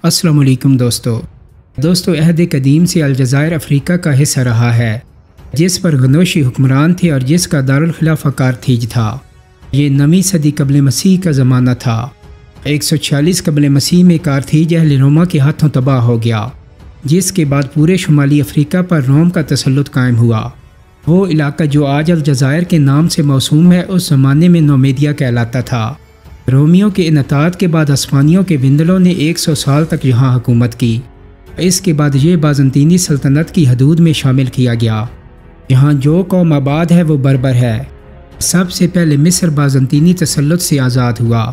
السلام علیکم دوستو عہد قدیم سے الجزائر افریقہ کا حصہ رہا ہے، جس پر غنوشی حکمران تھے اور جس کا دارالخلافہ کارتھیج تھا۔ یہ 9ویں صدی قبل مسیح کا زمانہ تھا۔ 146 قبل مسیح میں کارتھیج اہل روما کے ہاتھوں تباہ ہو گیا، جس کے بعد پورے شمالی افریقہ پر روم کا تسلط قائم ہوا۔ وہ علاقہ جو آج الجزائر کے نام سے موسوم ہے، اس زمانے میں نومیدیا کہلاتا تھا۔ رومیوں کے انحطاط کے بعد ہسپانیوں کے وندلوں نے 100 سال تک یہاں حکومت کی۔ اس کے بعد یہ بازنطینی سلطنت کی حدود میں شامل کیا گیا۔ یہاں جو قوم آباد ہے وہ بربر ہے۔ سب سے پہلے مصر بازنطینی تسلط سے آزاد ہوا۔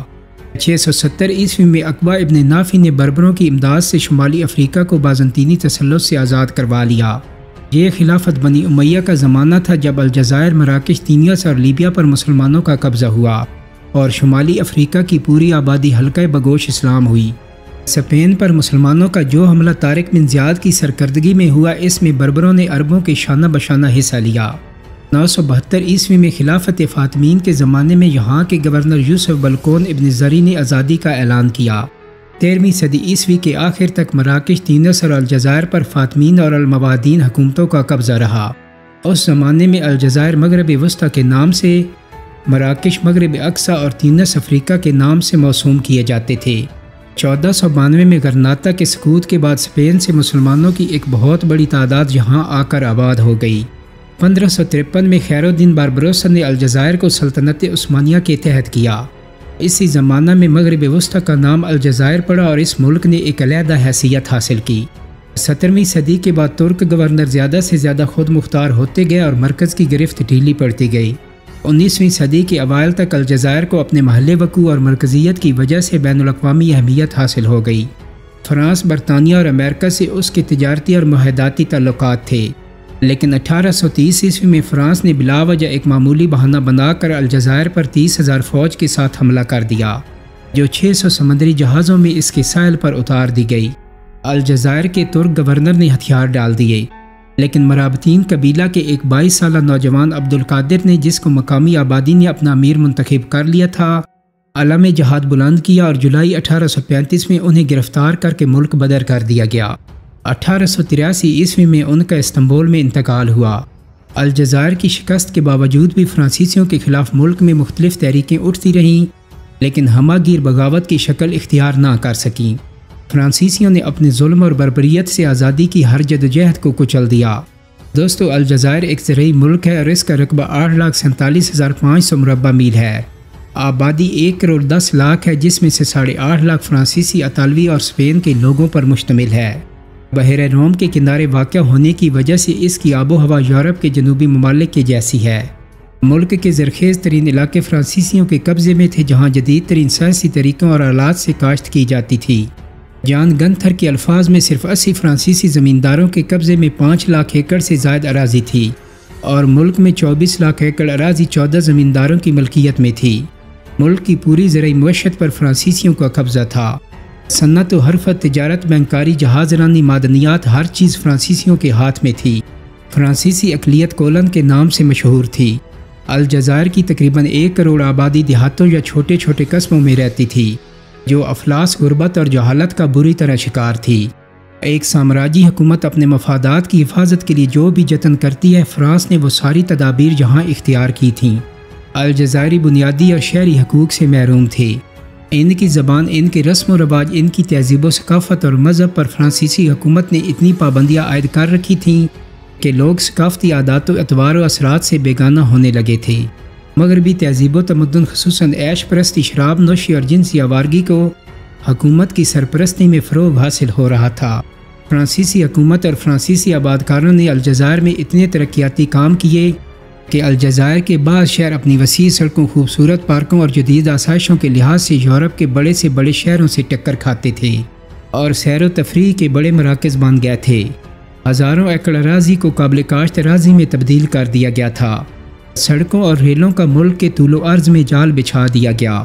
670 عیسوی میں عقبہ ابن نافع نے بربروں کی امداد سے شمالی افریقہ کو بازنطینی تسلط سے آزاد کروا لیا۔ یہ خلافت بنی امیہ کا زمانہ تھا، جب الجزائر، مراکش، تینیس اور لیبیا پر مسلمانوں کا قبضہ ہوا اور شمالی افریقہ کی پوری آبادی حلقہ بگوش اسلام ہوئی۔ اسپین پر مسلمانوں کا جو حملہ طارق بن زیاد کی سرکردگی میں ہوا، اس میں بربروں نے عربوں کے شانہ بشانہ حصہ لیا۔ 972 عیسوی میں خلافت فاطمین کے زمانے میں یہاں کے گورنر یوسف بلقون ابن زری نے آزادی کا اعلان کیا۔ 13ویں صدی عیسوی کے آخر تک مراکش، تینس اور الجزائر پر فاطمین اور الموادین حکومتوں کا قبضہ رہا۔ اس زمانے میں الجزائر مغرب وسطی کے نام سے، مراکش مغرب اقصی اور تینس افریقہ کے نام سے موسوم کیے جاتے تھے۔ 1492 میں غرناطہ کے سقوط کے بعد اسپین سے مسلمانوں کی ایک بہت بڑی تعداد یہاں آ کر آباد ہو گئی۔ 1553 میں خیر الدین باربروسا نے الجزائر کو سلطنت عثمانیہ کے تحت کیا۔ اسی زمانہ میں مغرب وسطی کا نام الجزائر پڑا اور اس ملک نے ایک علیحدہ حیثیت حاصل کی۔ 17ویں صدی کے بعد ترک گورنر زیادہ سے زیادہ خود مختار ہوتے گئے اور مرکز کی گرفت ڈھیلی پڑتی گئی۔ 19ویں صدی کے اوائل تک الجزائر کو اپنے محل وقوع اور مرکزیت کی وجہ سے بین الاقوامی اہمیت حاصل ہو گئی۔ فرانس، برطانیہ اور امریکہ سے اس کے تجارتی اور معاہداتی تعلقات تھے، لیکن 1830 عیسوی میں فرانس نے بلا وجہ ایک معمولی بہانہ بنا کر الجزائر پر 30,000 فوج کے ساتھ حملہ کر دیا، جو 600 سمندری جہازوں میں اس کے ساحل پر اتار دی گئی۔ الجزائر کے ترک گورنر نے ہتھیار ڈال دیے، لیکن مرابطین قبیلہ کے ایک 22 سالہ نوجوان عبد القادر نے، جس کو مقامی آبادی نے اپنا امیر منتخب کر لیا تھا، علم جہاد بلند کیا اور جولائی 1835 میں انہیں گرفتار کر کے ملک بدر کر دیا گیا۔ 1883 عیسوی میں ان کا استنبول میں انتقال ہوا۔ الجزائر کی شکست کے باوجود بھی فرانسیسیوں کے خلاف ملک میں مختلف تحریکیں اٹھتی رہیں، لیکن ہمہ گیر بغاوت کی شکل اختیار نہ کر سکیں۔ فرانسیسیوں نے اپنے ظلم اور بربریت سے آزادی کی ہر جدوجہد کو کچل دیا۔ دوستو، الجزائر ایک زرعی ملک ہے اور اس کا رقبہ 8,47,500 مربع میل ہے۔ آبادی 1,10,00,000 ہے، جس میں سے 8.5 لاکھ فرانسیسی، اطالوی اور اسپین کے لوگوں پر مشتمل ہے۔ بحیرہ روم کے کنارے واقع ہونے کی وجہ سے اس کی آب و ہوا یورپ کے جنوبی ممالک کے جیسی ہے۔ ملک کے زرخیز ترین علاقے فرانسیسیوں کے قبضے میں تھے، جہاں جدید ترین سائنسی طریقوں اور آلات سے کاشت کی جاتی تھی۔ جان گنتھر کے الفاظ میں صرف 80 فرانسیسی زمینداروں کے قبضے میں 5 لاکھ ایکڑ سے زائد اراضی تھی، اور ملک میں 24 لاکھ ایکڑ اراضی 14 زمینداروں کی ملکیت میں تھی۔ ملک کی پوری زرعی معیشت پر فرانسیسیوں کا قبضہ تھا۔ صنعت و حرفت، تجارت، بینکاری، جہاز رانی، معدنیات، ہر چیز فرانسیسیوں کے ہاتھ میں تھی۔ فرانسیسی اقلیت کولن کے نام سے مشہور تھی۔ الجزائر کی تقریباً 1 کروڑ آبادی دیہاتوں یا چھوٹے چھوٹے قصبوں میں رہتی تھی، جو افلاس، غربت اور جہالت کا بری طرح شکار تھی۔ ایک سامراجی حکومت اپنے مفادات کی حفاظت کے لیے جو بھی جتن کرتی ہے، فرانس نے وہ ساری تدابیر یہاں اختیار کی تھیں۔ الجزائری بنیادی اور شہری حقوق سے محروم تھے۔ ان کی زبان، ان کے رسم و رواج، ان کی تہذیب و ثقافت اور مذہب پر فرانسیسی حکومت نے اتنی پابندیاں عائد کر رکھی تھیں کہ لوگ ثقافتی عادات و اطوار و اثرات سے بیگانہ ہونے لگے تھے۔ مغربی تہذیب و تمدن، خصوصاً عیش پرستی، شراب نوشی اور جنسی آوارگی کو حکومت کی سرپرستی میں فروغ حاصل ہو رہا تھا۔ فرانسیسی حکومت اور فرانسیسی آبادکاروں نے الجزائر میں اتنے ترقیاتی کام کیے کہ الجزائر کے بعض شہر اپنی وسیع سڑکوں، خوبصورت پارکوں اور جدید آسائشوں کے لحاظ سے یورپ کے بڑے سے بڑے شہروں سے ٹکر کھاتے تھے اور سیر و تفریح کے بڑے مراکز بن گئے تھے۔ ہزاروں ایکڑ اراضی کو قابل کاشت اراضی میں تبدیل کر دیا گیا تھا۔ سڑکوں اور ریلوں کا ملک کے طول و عرض میں جال بچھا دیا گیا۔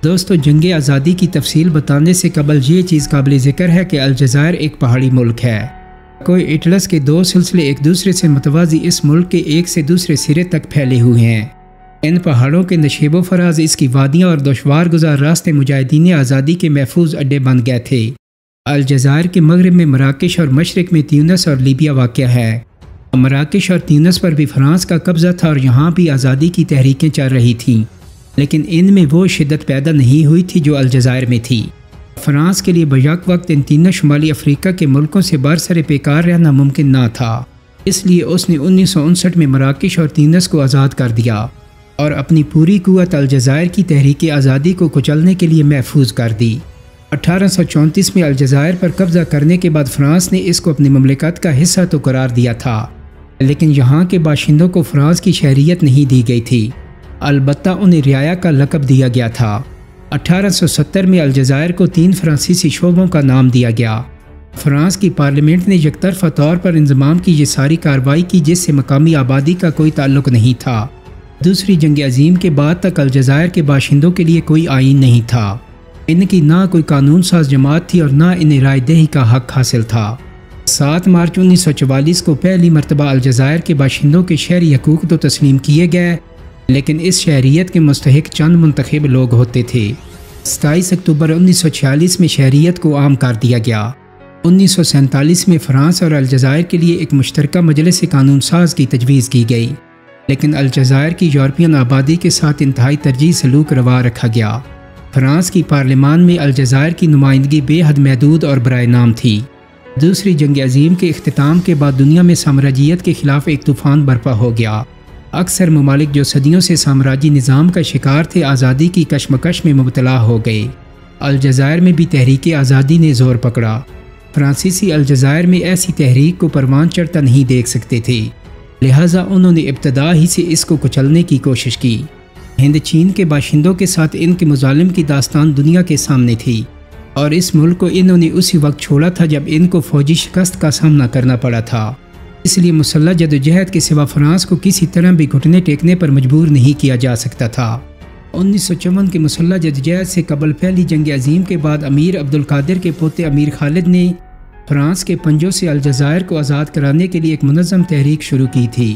دوستو، جنگ آزادی کی تفصیل بتانے سے قبل یہ چیز قابل ذکر ہے کہ الجزائر ایک پہاڑی ملک ہے۔ کوئی اٹلس کے 2 سلسلے ایک دوسرے سے متوازی اس ملک کے ایک سے دوسرے سرے تک پھیلے ہوئے ہیں۔ ان پہاڑوں کے نشیب و فراز، اس کی وادیاں اور دشوار گزار راستے مجاہدین آزادی کے محفوظ اڈے بن گئے تھے۔ الجزائر کے مغرب میں مراکش اور مشرق میں تیونس اور لیبیا واقع ہے۔ مراکش اور تیونس پر بھی فرانس کا قبضہ تھا اور یہاں بھی آزادی کی تحریکیں چل رہی تھیں، لیکن ان میں وہ شدت پیدا نہیں ہوئی تھی جو الجزائر میں تھی۔ فرانس کے لیے بیک وقت ان تینوں شمالی افریقہ کے ملکوں سے برسر پیکار رہنا ممکن نہ تھا، اس لیے اس نے 1959 میں مراکش اور تیونس کو آزاد کر دیا اور اپنی پوری قوت الجزائر کی تحریک آزادی کو کچلنے کے لیے محفوظ کر دی۔ 1834 میں الجزائر پر قبضہ کرنے کے بعد فرانس نے اس کو اپنی مملکت کا حصہ تو قرار دیا تھا، لیکن یہاں کے باشندوں کو فرانس کی شہریت نہیں دی گئی تھی، البتہ انہیں رعایا کا لقب دیا گیا تھا۔ 1870 میں الجزائر کو 3 فرانسیسی شعبوں کا نام دیا گیا۔ فرانس کی پارلیمنٹ نے یک طرفہ طور پر انضمام کی یہ ساری کارروائی کی جس سے مقامی آبادی کا کوئی تعلق نہیں تھا۔ دوسری جنگ عظیم کے بعد تک الجزائر کے باشندوں کے لیے کوئی آئین نہیں تھا، ان کی نہ کوئی قانون ساز جماعت تھی اور نہ انہیں رائے دہی کا حق حاصل تھا۔ 7 مارچ 1944 کو پہلی مرتبہ الجزائر کے باشندوں کے شہری حقوق تو تسلیم کیے گئے، لیکن اس شہریت کے مستحق چند منتخب لوگ ہوتے تھے۔ 27 اکتوبر 1946 میں شہریت کو عام کر دیا گیا۔ 1947 میں فرانس اور الجزائر کے لیے ایک مشترکہ مجلس قانون ساز کی تجویز کی گئی، لیکن الجزائر کی یورپین آبادی کے ساتھ انتہائی ترجیحی سلوک روا رکھا گیا۔ فرانس کی پارلیمان میں الجزائر کی نمائندگی بے حد محدود اور برائے نام تھی۔ دوسری جنگ عظیم کے اختتام کے بعد دنیا میں سامراجیت کے خلاف ایک طوفان برپا ہو گیا۔ اکثر ممالک جو صدیوں سے سامراجی نظام کا شکار تھے آزادی کی کشمکش میں مبتلا ہو گئے۔ الجزائر میں بھی تحریک آزادی نے زور پکڑا۔ فرانسیسی الجزائر میں ایسی تحریک کو پروان چڑھتا نہیں دیکھ سکتے تھے، لہٰذا انہوں نے ابتدا ہی سے اس کو کچلنے کی کوشش کی۔ ہند چین کے باشندوں کے ساتھ ان کے مظالم کی داستان دنیا کے سامنے تھی، اور اس ملک کو انہوں نے اسی وقت چھوڑا تھا جب ان کو فوجی شکست کا سامنا کرنا پڑا تھا۔ اس لیے مسلح جدوجہد کے سوا فرانس کو کسی طرح بھی گھٹنے ٹیکنے پر مجبور نہیں کیا جا سکتا تھا۔ 1954 کی مسلح جدوجہد سے قبل پہلی جنگ عظیم کے بعد امیر عبدالقادر کے پوتے امیر خالد نے فرانس کے پنجوں سے الجزائر کو آزاد کرانے کے لیے ایک منظم تحریک شروع کی تھی۔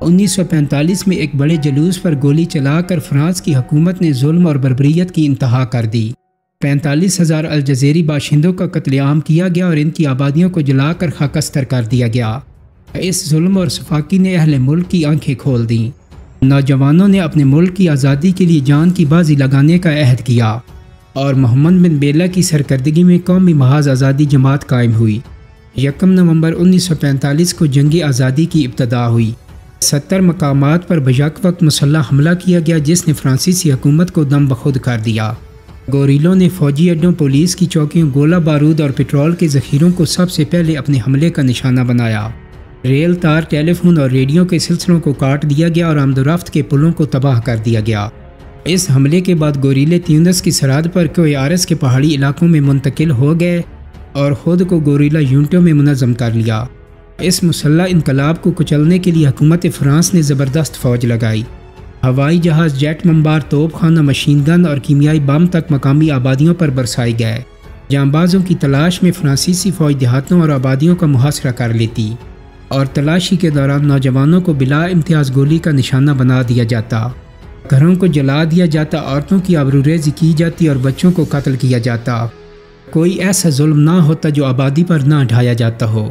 1945 میں ایک بڑے جلوس پر گولی چلا کر فرانس کی حکومت نے ظلم اور بربریت کی انتہا کر دی۔ 45,000 الجزائری باشندوں کا قتل عام کیا گیا اور ان کی آبادیوں کو جلا کر خاکستر کر دیا گیا۔ اس ظلم اور سفاکی نے اہل ملک کی آنکھیں کھول دیں۔ نوجوانوں نے اپنے ملک کی آزادی کے لیے جان کی بازی لگانے کا عہد کیا اور محمد بن بیلہ کی سرکردگی میں قومی محاذ آزادی جماعت قائم ہوئی۔ 1 نومبر 1945 کو جنگ آزادی کی ابتدا ہوئی۔ 70 مقامات پر بیک وقت مسلح حملہ کیا گیا جس نے فرانسیسی حکومت کو دم بخود کر دیا۔ گوریلوں نے فوجی اڈوں، پولیس کی چوکیوں، گولہ بارود اور پٹرول کے ذخیروں کو سب سے پہلے اپنے حملے کا نشانہ بنایا۔ ریل تار، ٹیلی فون اور ریڈیو کے سلسلوں کو کاٹ دیا گیا اور آمد و رفت کے پلوں کو تباہ کر دیا گیا۔ اس حملے کے بعد گوریلے تیونس کی سرحد پر کوئیارس کے پہاڑی علاقوں میں منتقل ہو گئے اور خود کو گوریلا یونٹوں میں منظم کر لیا۔ اس مسلح انقلاب کو کچلنے کے لیے حکومت فرانس نے زبردست فوج لگائی۔ ہوائی جہاز، جیٹ بمبار، توپ خانہ، مشین گن اور کیمیائی بم تک مقامی آبادیوں پر برسائے گئے۔ جانبازوں کی تلاش میں فرانسیسی فوج دیہاتوں اور آبادیوں کا محاصرہ کر لیتی اور تلاشی کے دوران نوجوانوں کو بلا امتیاز گولی کا نشانہ بنا دیا جاتا، گھروں کو جلا دیا جاتا، عورتوں کی آبروریزی کی جاتی اور بچوں کو قتل کیا جاتا۔ کوئی ایسا ظلم نہ ہوتا جو آبادی پر نہ ڈھایا جاتا ہو۔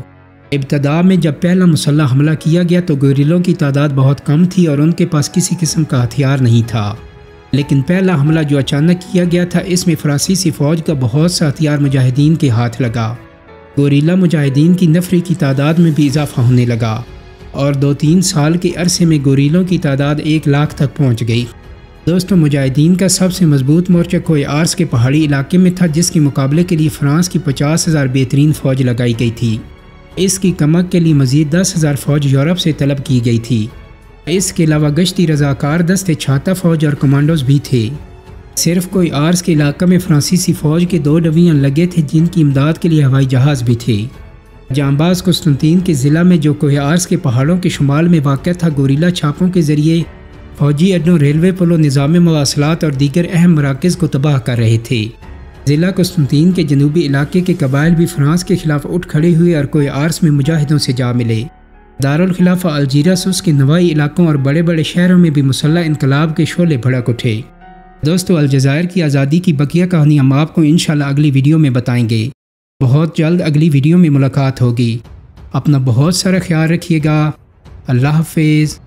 ابتدا میں جب پہلا مسلح حملہ کیا گیا تو گوریلوں کی تعداد بہت کم تھی اور ان کے پاس کسی قسم کا ہتھیار نہیں تھا، لیکن پہلا حملہ جو اچانک کیا گیا تھا اس میں فرانسیسی فوج کا بہت سا ہتھیار مجاہدین کے ہاتھ لگا۔ گوریلا مجاہدین کی نفری کی تعداد میں بھی اضافہ ہونے لگا اور 2-3 سال کے عرصے میں گوریلوں کی تعداد 1 لاکھ تک پہنچ گئی۔ دوستوں، مجاہدین کا سب سے مضبوط مورچہ کوئیارس کے پہاڑی علاقے میں تھا جس کے مقابلے کے لیے فرانس کی 50,000 بہترین فوج لگائی گئی تھی۔ اس کی کمک کے لیے مزید 10,000 فوج یورپ سے طلب کی گئی تھی۔ اس کے علاوہ گشتی رضاکار دستے، چھاتا فوج اور کمانڈوز بھی تھے۔ صرف کوئیارس کے علاقہ میں فرانسیسی فوج کے 2 ڈویژن لگے تھے جن کی امداد کے لیے ہوائی جہاز بھی تھے۔ جانباز قسطنطین کے ضلع میں جو کوئیارس کے پہاڑوں کے شمال میں واقع تھا، گوریلا چھاپوں کے ذریعے فوجی اڈوں، ریلوے پلوں، نظام مواصلات اور دیگر اہم مراکز کو تباہ کر رہے تھے۔ ضلع قسطنطین کے جنوبی علاقے کے قبائل بھی فرانس کے خلاف اٹھ کھڑے ہوئے اور کوئیارس میں مجاہدوں سے جا ملے۔ دارالخلافہ الجیرس، اس کے نواحی علاقوں اور بڑے بڑے شہروں میں بھی مسلح انقلاب کے شعلے بھڑک اٹھے۔ دوستو، الجزائر کی آزادی کی بقیہ کہانی ہم آپ کو انشاءاللہ اگلی ویڈیو میں بتائیں گے۔ بہت جلد اگلی ویڈیو میں ملاقات ہوگی۔ اپنا بہت سارا خیال رکھیے گا۔ اللہ حافظ۔